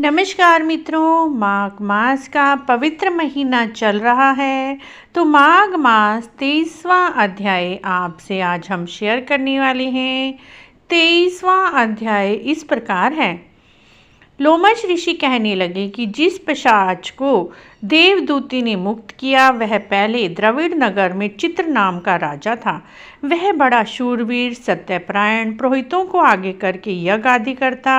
नमस्कार मित्रों, माघ मास का पवित्र महीना चल रहा है। तो माघ मास 23वां अध्याय आपसे आज हम शेयर करने वाले हैं। 23वां अध्याय इस प्रकार है। लोमश ऋषि कहने लगे कि जिस पिशाच को देवदूती ने मुक्त किया वह पहले द्रविड़ नगर में चित्र नाम का राजा था। वह बड़ा शूरवीर, सत्यपरायण, पुरोहितों को आगे करके यज्ञ आदि करता।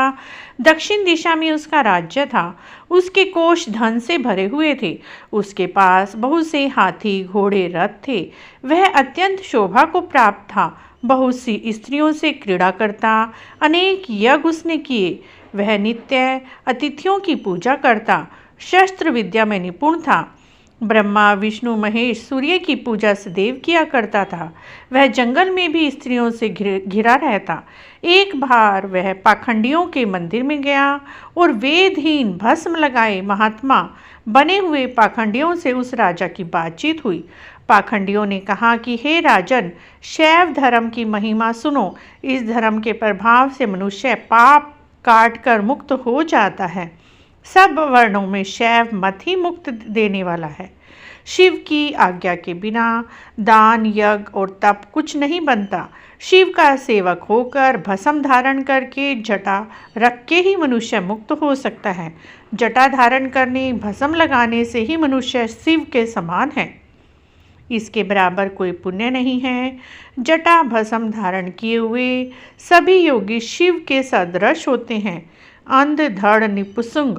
दक्षिण दिशा में उसका राज्य था। उसके कोष धन से भरे हुए थे। उसके पास बहुत से हाथी, घोड़े, रथ थे। वह अत्यंत शोभा को प्राप्त था। बहुत सी स्त्रियों से क्रीड़ा करता। अनेक यज्ञ उसने किए। वह नित्य अतिथियों की पूजा करता। शस्त्र विद्या में निपुण था। ब्रह्मा, विष्णु, महेश, सूर्य की पूजा सदैव किया करता था। वह जंगल में भी स्त्रियों से घिरा रहता। एक बार वह पाखंडियों के मंदिर में गया और वेदहीन भस्म लगाए महात्मा बने हुए पाखंडियों से उस राजा की बातचीत हुई। पाखंडियों ने कहा कि हे राजन, शैव धर्म की महिमा सुनो। इस धर्म के प्रभाव से मनुष्य पाप काट कर मुक्त हो जाता है। सब वर्णों में शैव मत ही मुक्त देने वाला है। शिव की आज्ञा के बिना दान, यज्ञ और तप कुछ नहीं बनता। शिव का सेवक होकर भस्म धारण करके जटा रख के ही मनुष्य मुक्त हो सकता है। जटा धारण करने, भस्म लगाने से ही मनुष्य शिव के समान है। इसके बराबर कोई पुण्य नहीं है। जटा भस्म धारण किए हुए सभी योगी शिव के सदृश होते हैं। अंध, धड़, निपुसुंग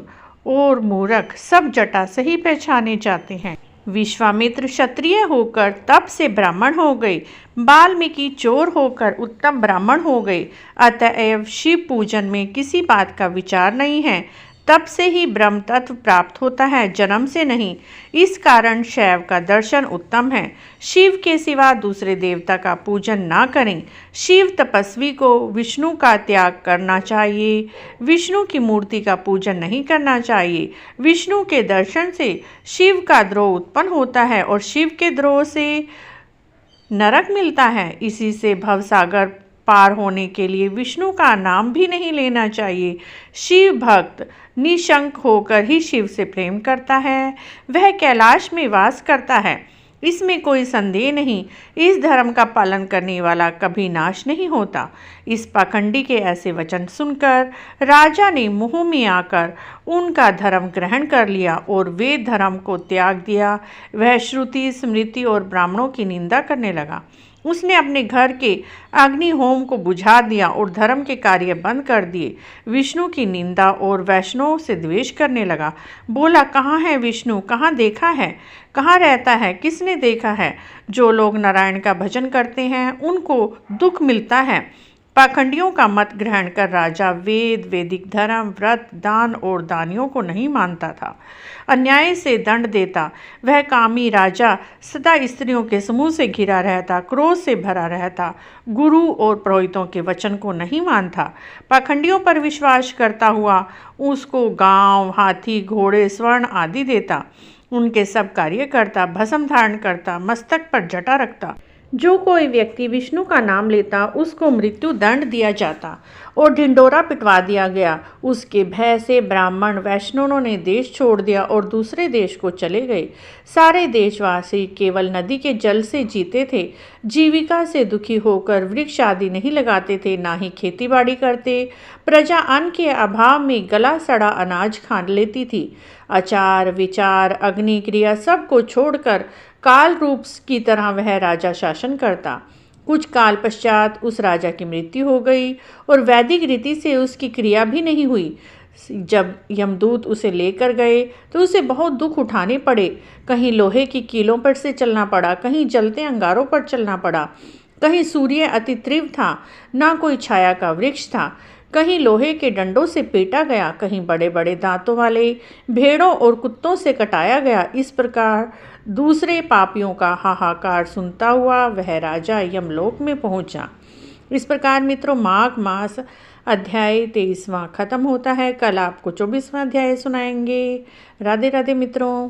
और मूर्ख सब जटा से ही पहचाने जाते हैं। विश्वामित्र क्षत्रिय होकर तप से ब्राह्मण हो गए। वाल्मीकि चोर होकर उत्तम ब्राह्मण हो गए। अतएव शिव पूजन में किसी बात का विचार नहीं है। तप से ही ब्रह्म तत्व प्राप्त होता है, जन्म से नहीं। इस कारण शैव का दर्शन उत्तम है। शिव के सिवा दूसरे देवता का पूजन ना करें। शिव तपस्वी को विष्णु का त्याग करना चाहिए। विष्णु की मूर्ति का पूजन नहीं करना चाहिए। विष्णु के दर्शन से शिव का द्रोह उत्पन्न होता है और शिव के द्रोह से नरक मिलता है। इसी से भवसागर पार होने के लिए विष्णु का नाम भी नहीं लेना चाहिए। शिव भक्त निशंक होकर ही शिव से प्रेम करता है। वह कैलाश में वास करता है, इसमें कोई संदेह नहीं। इस धर्म का पालन करने वाला कभी नाश नहीं होता। इस पाखंडी के ऐसे वचन सुनकर राजा ने मुंह में आकर उनका धर्म ग्रहण कर लिया और वेद धर्म को त्याग दिया। वह श्रुति, स्मृति और ब्राह्मणों की निंदा करने लगा। उसने अपने घर के अग्नि होम को बुझा दिया और धर्म के कार्य बंद कर दिए। विष्णु की निंदा और वैष्णव से द्वेष करने लगा। बोला, कहाँ है विष्णु? कहाँ देखा है? कहाँ रहता है? किसने देखा है? जो लोग नारायण का भजन करते हैं उनको दुख मिलता है। पाखंडियों का मत ग्रहण कर राजा वेद, वैदिक धर्म, व्रत, दान और दानियों को नहीं मानता था। अन्याय से दंड देता। वह कामी राजा सदा स्त्रियों के समूह से घिरा रहता, क्रोध से भरा रहता, गुरु और पुरोहितों के वचन को नहीं मानता। पाखंडियों पर विश्वास करता हुआ उसको गांव, हाथी, घोड़े, स्वर्ण आदि देता। उनके सब कार्य करता, भस्म धारण करता, मस्तक पर जटा रखता। जो कोई व्यक्ति विष्णु का नाम लेता उसको मृत्यु दंड दिया जाता और ढिंडोरा पिटवा दिया गया। उसके भय से ब्राह्मण वैष्णवों ने देश छोड़ दिया और दूसरे देश को चले गए। सारे देशवासी केवल नदी के जल से जीते थे। जीविका से दुखी होकर वृक्ष आदि नहीं लगाते थे, ना ही खेती बाड़ी करते। प्रजा अन्न के अभाव में गला सड़ा अनाज खा लेती थी। आचार, विचार, अग्नि क्रिया सब को छोड़कर काल रूप की तरह वह राजा शासन करता। कुछ काल पश्चात उस राजा की मृत्यु हो गई और वैदिक रीति से उसकी क्रिया भी नहीं हुई। जब यमदूत उसे लेकर गए तो उसे बहुत दुख उठाने पड़े। कहीं लोहे की कीलों पर से चलना पड़ा, कहीं जलते अंगारों पर चलना पड़ा, कहीं सूर्य अति तीव्र था, ना कोई छाया का वृक्ष था, कहीं लोहे के डंडों से पीटा गया, कहीं बड़े बड़े दांतों वाले भेड़ों और कुत्तों से कटाया गया। इस प्रकार दूसरे पापियों का हाहाकार सुनता हुआ वह राजा यमलोक में पहुंचा। इस प्रकार मित्रों, माघ मास अध्याय 23वां खत्म होता है। कल आपको 24वां अध्याय सुनाएंगे। राधे राधे मित्रों।